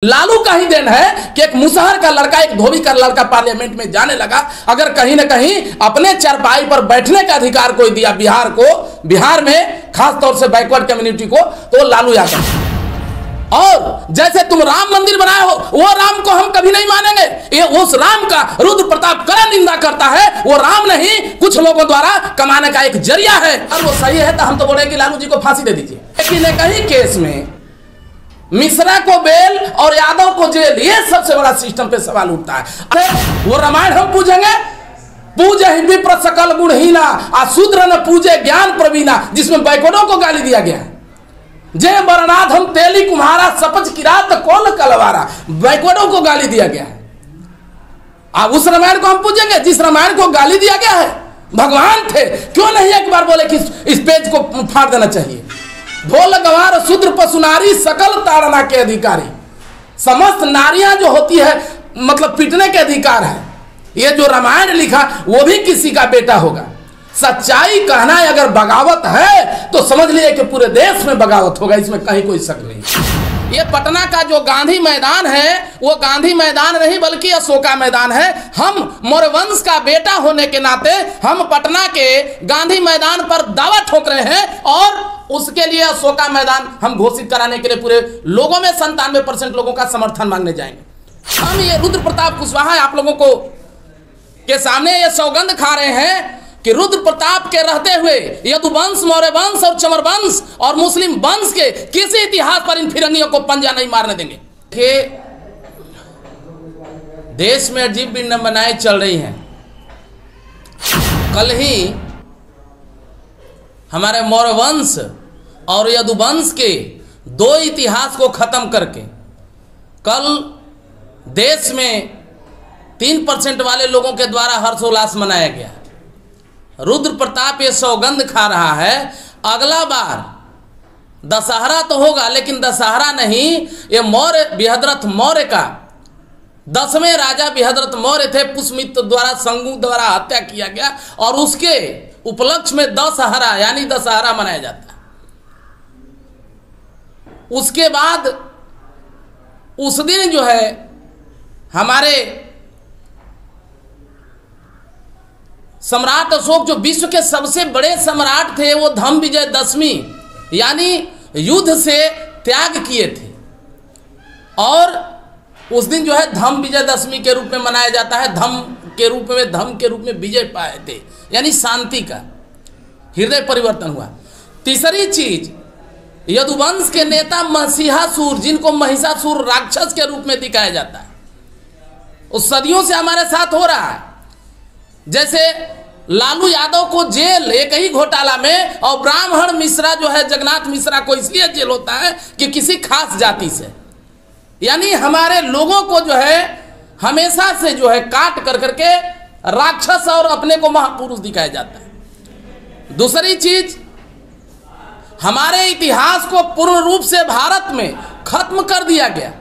लालू का ही देन है कि एक मुसहर का लड़का, एक धोबी का लड़का पार्लियामेंट में जाने लगा। अगर कहीं ना कहीं अपने चारपाई पर बैठने का अधिकार कोई दिया बिहार में खास तौर से बैकवर्ड कम्युनिटी को, तो लालू यादव। और जैसे तुम राम मंदिर बनाए हो, वो राम को हम कभी नहीं मानेंगे। ये उस राम का रुद्र प्रताप कड़ा निंदा करता है। वो राम नहीं, कुछ लोगों द्वारा कमाने का एक जरिया है। और वो सही है तो हम तो बोले कि लालू जी को फांसी दे दीजिए। लेकिन कहीं केस में मिश्रा को बेल और यादव को जेल, ये सबसे बड़ा सिस्टम पे सवाल उठता है। वो रामायण हम पूजेंगे, पूजे ही विप्र सकल गुणहीना आ शूद्र न पूजे ज्ञान प्रवीणा, जिसमें बैकवर्डों को गाली दिया गया है। जय बरनाथ हम तेली कुम्हारा सपच किरात कोल कलवारा, बैकवर्डों को गाली दिया गया है। अब उस रामायण को हम पूजेंगे जिस रामायण को गाली दिया गया है। भगवान थे, क्यों नहीं एक बार बोले कि इस पेज को फाड़ देना चाहिए। ढोल गवार शूद्र पशु नारी सकल ताड़ना के अधिकारी, समस्त नारियां जो होती है मतलब पीटने के अधिकार है। ये जो रामायण लिखा वो भी किसी का बेटा होगा। सच्चाई कहना है अगर बगावत है तो समझ लिए कि पूरे देश में बगावत होगा, इसमें कहीं कोई शक नहीं। ये पटना का जो गांधी मैदान है वो गांधी मैदान नहीं बल्कि अशोका मैदान है। हम मौर्य वंश का बेटा होने के नाते हम पटना के गांधी मैदान पर दावा ठोक रहे हैं और उसके लिए अशोका मैदान हम घोषित कराने के लिए पूरे लोगों में 97% लोगों का समर्थन मांगने जाएंगे। हम ये रुद्र प्रताप कुशवाहा आप लोगों को के सामने ये सौगंध खा रहे हैं कि रुद्र प्रताप के रहते हुए यदुवंश, मौर्य वंश और चमर वंश और मुस्लिम वंश के किसी इतिहास पर इन फिरंगियों को पंजा नहीं मारने देंगे। कि देश में अजीब विडंबनाएं चल रही हैं। कल ही हमारे मौर्य वंश और यदुवंश के दो इतिहास को खत्म करके कल देश में 3% वाले लोगों के द्वारा हर्षोल्लास मनाया गया। रुद्र प्रताप ये सौगंध खा रहा है अगला बार दशहरा तो होगा, लेकिन दशहरा नहीं, ये मौर्य बृहद्रथ मौर्य का 10वें राजा बृहद्रथ मौर्य थे। पुष्यमित्र द्वारा संगु द्वारा हत्या किया गया और उसके उपलक्ष्य में दशहरा यानी दशहरा मनाया जाता है। उसके बाद उस दिन जो है हमारे सम्राट अशोक जो विश्व के सबसे बड़े सम्राट थे वो धम्म विजय दशमी यानी युद्ध से त्याग किए थे और उस दिन जो है धम्म विजय दशमी के रूप में मनाया जाता है। धम्म के रूप में विजय पाए थे यानी शांति का हृदय परिवर्तन हुआ। तीसरी चीज, यदुवंश के नेता महिषासुर, जिनको महिषासुर राक्षस के रूप में दिखाया जाता है, उस सदियों से हमारे साथ हो रहा है। जैसे लालू यादव को जेल एक ही घोटाला में और ब्राह्मण मिश्रा जो है जगन्नाथ मिश्रा को इसलिए जेल होता है कि किसी खास जाति से, यानी हमारे लोगों को जो है हमेशा से जो है काट कर करके राक्षस और अपने को महापुरुष दिखाया जाता है। दूसरी चीज, हमारे इतिहास को पूर्ण रूप से भारत में खत्म कर दिया गया।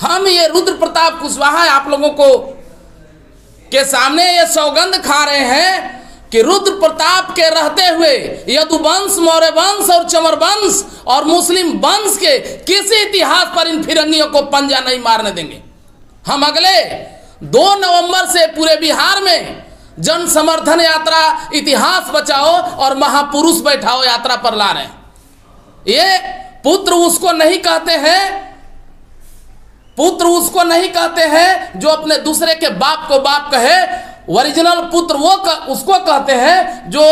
हम ये रुद्र प्रताप कुशवाहा आप लोगों को के सामने ये सौगंध खा रहे हैं कि रुद्र प्रताप के रहते हुए यदुवंश, मौर्य वंश और चमर वंश और मुस्लिम वंश के किसी इतिहास पर इन फिरंगियों को पंजा नहीं मारने देंगे। हम अगले 2 नवंबर से पूरे बिहार में जन समर्थन यात्रा इतिहास बचाओ और महापुरुष बैठाओ यात्रा पर ला रहे हैं। ये पुत्र उसको नहीं कहते हैं, पुत्र उसको नहीं कहते हैं जो अपने दूसरे के बाप को बाप कहे। ओरिजिनल पुत्र उसको कहते हैं जो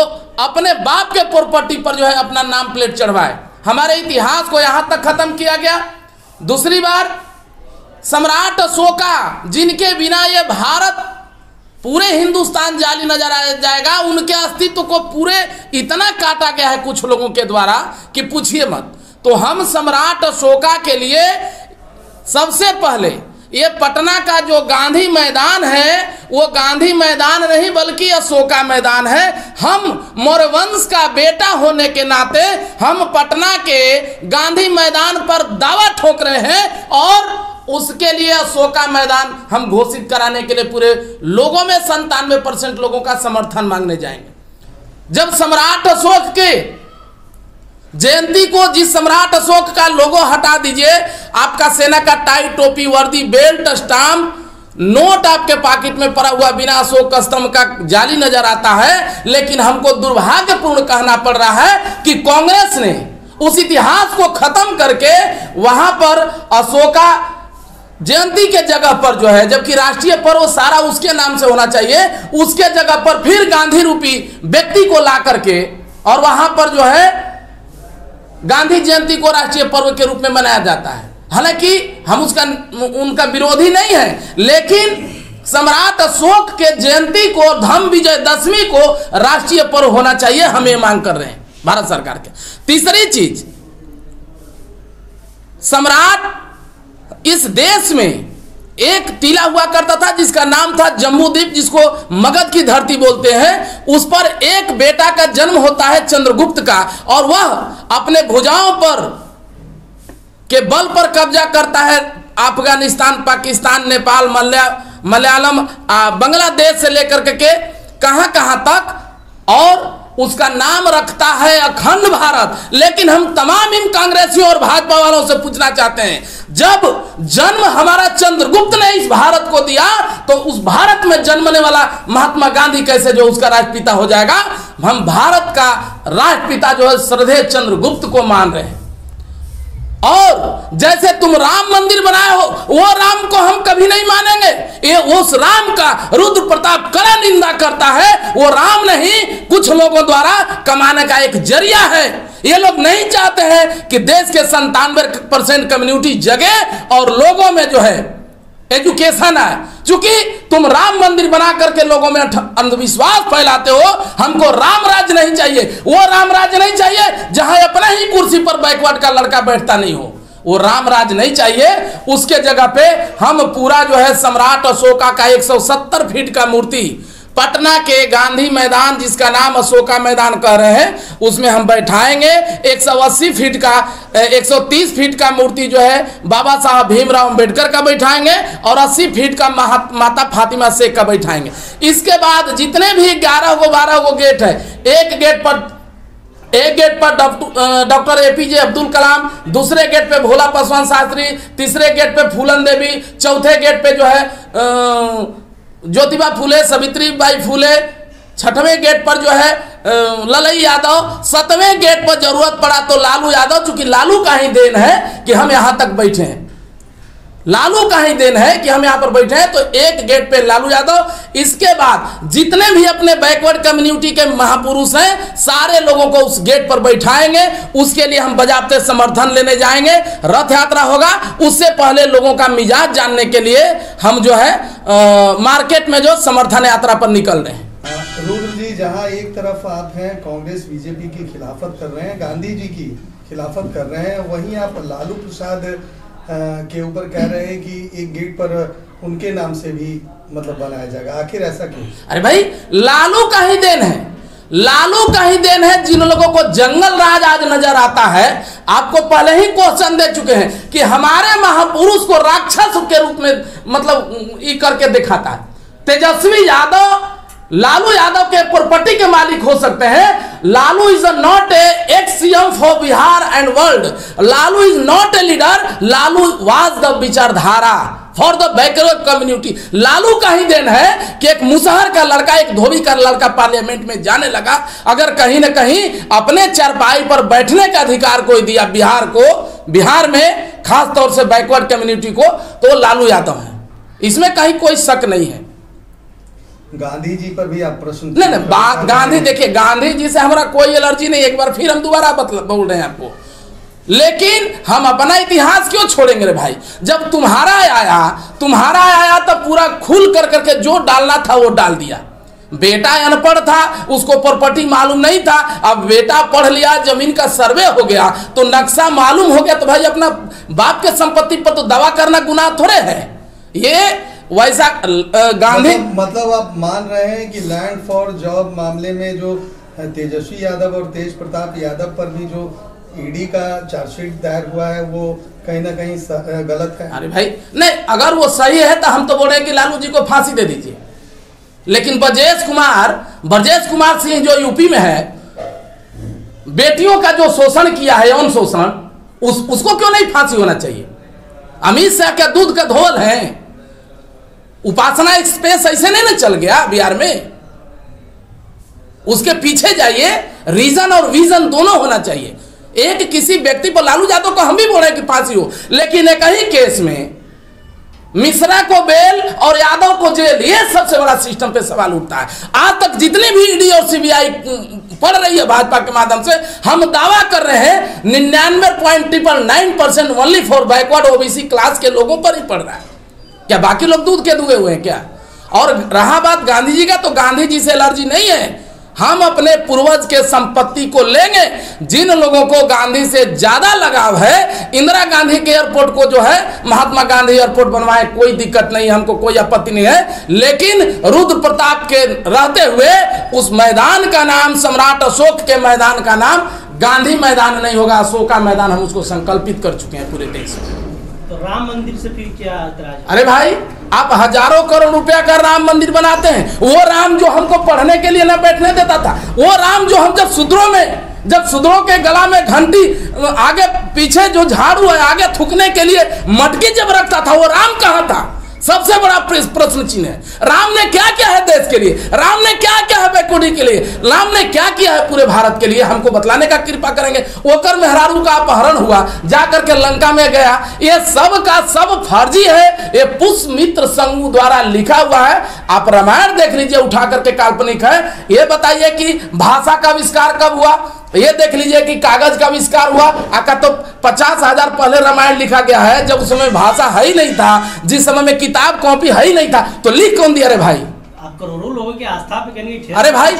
अपने बाप के प्रॉपर्टी पर जो है अपना नाम प्लेट चढ़वाए। हमारे इतिहास को यहां तक खत्म किया गया। दूसरी बार सम्राट अशोका, जिनके बिना ये भारत पूरे हिंदुस्तान जाली नजर आ जाएगा, उनके अस्तित्व को पूरे इतना काटा गया है कुछ लोगों के द्वारा कि पूछिए मत। तो हम सम्राट अशोका के लिए सबसे पहले ये पटना का जो गांधी मैदान है वो गांधी मैदान नहीं बल्कि अशोका मैदान है। हम मौर्य वंश का बेटा होने के नाते हम पटना के गांधी मैदान पर दावा ठोक रहे हैं और उसके लिए अशोका मैदान हम घोषित कराने के लिए पूरे लोगों में 97% लोगों का समर्थन मांगने जाएंगे। जब सम्राट अशोक के जयंती को जिस सम्राट अशोक का लोगो हटा दीजिए, आपका सेना का टाई, टोपी, वर्दी, बेल्ट, स्टाम्प, नोट आपके पॉकेट में पड़ा हुआ बिना अशोक स्तंभ का जाली नजर आता है। लेकिन हमको दुर्भाग्यपूर्ण कहना पड़ रहा है कि कांग्रेस ने उस इतिहास को खत्म करके वहां पर अशोका जयंती के जगह पर जो है, जबकि राष्ट्रीय पर्व सारा उसके नाम से होना चाहिए, उसके जगह पर फिर गांधी रूपी व्यक्ति को ला करके और वहां पर जो है गांधी जयंती को राष्ट्रीय पर्व के रूप में मनाया जाता है। हालांकि हम उनका विरोधी नहीं है, लेकिन सम्राट अशोक के जयंती को, धम्म विजयदशमी को राष्ट्रीय पर्व होना चाहिए, हम ये मांग कर रहे हैं भारत सरकार के। तीसरी चीज, सम्राट इस देश में एक टीला हुआ करता था जिसका नाम था जम्मू द्वीप, जिसको मगध की धरती बोलते हैं। उस पर एक बेटा का जन्म होता है चंद्रगुप्त का, और वह अपने भुजाओं पर के बल पर कब्जा करता है अफगानिस्तान, पाकिस्तान, नेपाल, मलयालम, बांग्लादेश से लेकर के कहां तक, और उसका नाम रखता है अखंड भारत। लेकिन हम तमाम इन कांग्रेसियों और भाजपा वालों से पूछना चाहते हैं, जब जन्म हमारा चंद्रगुप्त ने इस भारत को दिया, तो उस भारत में जन्मने वाला महात्मा गांधी कैसे जो उसका राष्ट्रपिता हो जाएगा? हम भारत का राष्ट्रपिता जो है श्रद्धेय चंद्रगुप्त को मान रहे हैं। और जैसे तुम राम मंदिर बनाए हो, वो राम को हम कभी नहीं मानेंगे। ये उस राम का रुद्र प्रताप कड़ा निंदा करता है। वो राम नहीं, कुछ लोगों द्वारा कमाने का एक जरिया है। ये लोग नहीं चाहते हैं कि देश के 97% कम्युनिटी जगे और लोगों में जो है एजुकेशन है। चूंकि तुम राम मंदिर बना करके लोगों में अंधविश्वास फैलाते हो, हमको राम राज्य नहीं चाहिए। वो राम राज्य नहीं चाहिए जहां अपने ही कुर्सी पर बैकवर्ड का लड़का बैठता नहीं हो, वो राम राज्य नहीं चाहिए। उसके जगह पे हम पूरा जो है सम्राट अशोका का 170 फीट का मूर्ति पटना के गांधी मैदान, जिसका नाम अशोका मैदान कह रहे हैं, उसमें हम बैठाएंगे। 180 फीट का 130 फीट का मूर्ति जो है बाबा साहब भीमराव अंबेडकर का बैठाएंगे, और 80 फीट का माता फातिमा शेख का बैठाएंगे। इसके बाद जितने भी 12 गो गेट है, एक गेट पर डॉक्टर एपीजे अब्दुल कलाम, दूसरे गेट पे भोला पासवान शास्त्री, तीसरे गेट पे फूलन देवी, चौथे गेट पे जो है ज्योतिबा फूले, सावित्री बाई फूले, छठवें गेट पर जो है ललई यादव, 7वें गेट पर जरूरत पड़ा तो लालू यादव। चूंकि लालू का ही देन है कि हम यहां तक बैठे हैं, लालू का ही देन है कि हम यहां पर बैठे हैं, तो एक गेट पे लालू यादव। इसके बाद जितने भी अपने बैकवर्ड कम्युनिटी के महापुरुष हैं, सारे लोगों को उस गेट पर बैठाएंगे। उसके लिए हम बजाबते समर्थन लेने जाएंगे, रथ यात्रा होगा। उससे पहले लोगों का मिजाज जानने के लिए हम जो है मार्केट में जो समर्थन यात्रा पर निकल रहे हैं। रुद्र जी, जहां एक तरफ आप हैं कांग्रेस बीजेपी की खिलाफत कर रहे हैं, गांधी जी की खिलाफत कर रहे हैं, वहीं आप लालू प्रसाद के ऊपर कह रहे हैं कि एक गेट पर उनके नाम से भी मतलब बनाया जाएगा। आखिर ऐसा क्यों? अरे भाई, लालू का ही देन है, लालू का ही देन है। जिन लोगों को जंगल राज आज नजर आता है, आपको पहले ही क्वेश्चन दे चुके हैं कि हमारे महापुरुष को राक्षस के रूप में मतलब ये करके दिखाता है। तेजस्वी यादव लालू यादव के प्रॉपर्टी के मालिक हो सकते हैं। Lalu is not a ex CM for Bihar and world. Lalu is not a leader, Lalu was the विचारधारा for the backward community. Lalu का ही देन है कि एक मुसहर का लड़का, एक धोबी का लड़का पार्लियामेंट में जाने लगा। अगर कहीं ना कहीं अपने चारपाई पर बैठने का अधिकार कोई दिया बिहार में खास तौर से बैकवर्ड कम्युनिटी को, तो लालू यादव है, इसमें कहीं कोई शक नहीं है। गांधी जी पर भी आप प्रश्न नहीं, गांधी देखिए, गांधी जी से हमारा कोई एलर्जी नहीं। एक बार फिर हम दोबारा बोल रहे हैं आपको, लेकिन हम अपना इतिहास क्यों छोड़ेंगे रे भाई? जब तुम्हारा आया तब पूरा खुल करके जो डालना था वो डाल दिया। बेटा अनपढ़ था, उसको प्रॉपर्टी मालूम नहीं था। अब बेटा पढ़ लिया, जमीन का सर्वे हो गया, तो नक्शा मालूम हो गया, तो भाई अपना बाप के संपत्ति पर तो दावा करना गुनाह थोड़े है। ये वैसा गांधी मतलब आप मान रहे हैं कि लैंड फॉर जॉब मामले में जो तेजस्वी यादव और तेज प्रताप यादव पर भी जो ईडी का चार्जशीट दायर हुआ है, वो कहीं ना कहीं गलत है? अरे भाई नहीं, अगर वो सही है तो हम तो बोल रहे हैं कि लालू जी को फांसी दे दीजिए। लेकिन ब्रजेश कुमार सिंह जो यूपी में है, बेटियों का जो शोषण किया है, यौन शोषण, उसको क्यों नहीं फांसी होना चाहिए? अमित शाह क्या दूध का धोल है? उपासना एक्सप्रेस ऐसे नहीं ना चल गया बिहार में? उसके पीछे जाइए, रीजन और विजन दोनों होना चाहिए। एक किसी व्यक्ति पर, लालू यादव को हम भी बोल रहे कि फांसी हो, लेकिन एक ही केस में मिश्रा को बेल और यादव को जेल, ये सबसे बड़ा सिस्टम पे सवाल उठता है। आज तक जितनी भी ईडी और सीबीआई पढ़ रही है भाजपा के माध्यम से, हम दावा कर रहे हैं 99.9% only for backward OBC class के लोगों पर ही पड़ रहा है। क्या बाकी लोग दूध के दुए हुए हैं क्या? और रहा बात गांधी जी का, तो गांधी जी से एलर्जी नहीं है। हम अपने पूर्वज के संपत्ति को लेंगे। जिन लोगों को गांधी से ज्यादा लगाव है, इंदिरा गांधी के एयरपोर्ट को जो है महात्मा गांधी एयरपोर्ट बनवाए, कोई दिक्कत नहीं, हमको कोई आपत्ति नहीं है। लेकिन रुद्र प्रताप के रहते हुए उस मैदान का नाम, सम्राट अशोक के मैदान का नाम गांधी मैदान नहीं होगा, अशोका मैदान। हम उसको संकल्पित कर चुके हैं पूरे देश में। तो राम मंदिर से फिर क्या ऐतराज? अरे भाई, आप हजारों करोड़ रुपया का राम मंदिर बनाते हैं। वो राम जो हमको पढ़ने के लिए न बैठने देता था, वो राम जो हम जब शूद्रों के गला में घंटी, आगे पीछे जो झाड़ू है आगे थूकने के लिए मटकी जब रखता था, वो राम कहाँ था? सबसे बड़ा प्रश्न चिन्ह है। राम ने क्या किया है देश के लिए? राम ने क्या किया है बैकुंठी के लिए? राम ने क्या किया है पूरे भारत के लिए? हमको बतलाने का कृपा करेंगे। ओकर मेहरारू का अपहरण हुआ, जाकर के लंका में गया, ये सब का सब फर्जी है। ये पुष्यमित्र संघ द्वारा लिखा हुआ है। आप रामायण देख लीजिए, उठा करके काल्पनिक है। ये बताइए कि भाषा का आविष्कार कब हुआ? ये देख लीजिए कि कागज का आविष्कार हुआ। आका तो 50,000 पहले रामायण लिखा गया है, जब उस समय भाषा है ही नहीं था, जिस समय में किताब कॉपी है ही नहीं था, तो लिख कौन दिया? रे भाई, आप करोड़ों लोगों की आस्था पे कहने। अरे भाई,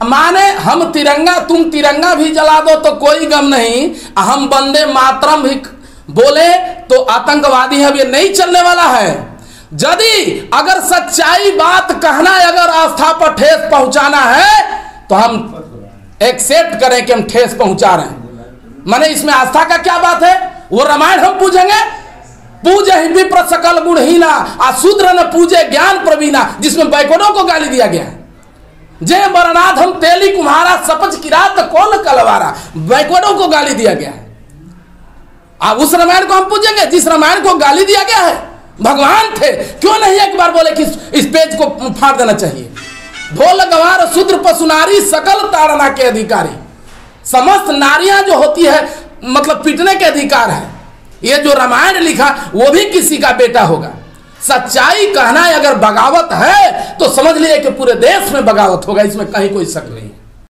माने हम तिरंगा, तुम तिरंगा भी जला दो तो कोई गम नहीं, हम वंदे मातरम भी बोले तो आतंकवादी है। ये नहीं चलने वाला है। यदि अगर सच्चाई बात कहना, अगर आस्था पर ठेस पहुंचाना है, तो हम एक्सेप्ट करें कि हम ठेस पहुंचा रहे हैं। माने इसमें आस्था का क्या बात है? वो रामायण हम पूजेंगे? पूजे ही विप्र सकल गुणहीना, आ शूद्र न पूजे ज्ञान प्रवीणा, जिसमें बैकुंठों को गाली दिया गया है। जय बरनाथ हम तेली कुम्हारा, सपच किरात कोल कलवारा, बैकुंठों को गाली दिया गया है। उस रामायण को हम पूजेंगे जिस रामायण को गाली दिया गया है? भगवान थे, क्यों नहीं एक बार बोले कि इस पेज को फाड़ देना चाहिए? ढोल गवार शूद्र पशु नारी सकल ताड़ना के अधिकारी। समस्त नारियां जो होती है मतलब पीटने के अधिकार है। ये जो रामायण लिखा वो भी किसी का बेटा होगा। सच्चाई कहना अगर बगावत है तो समझ लीजिए कि पूरे देश में बगावत होगा, इसमें कहीं कोई शक नहीं।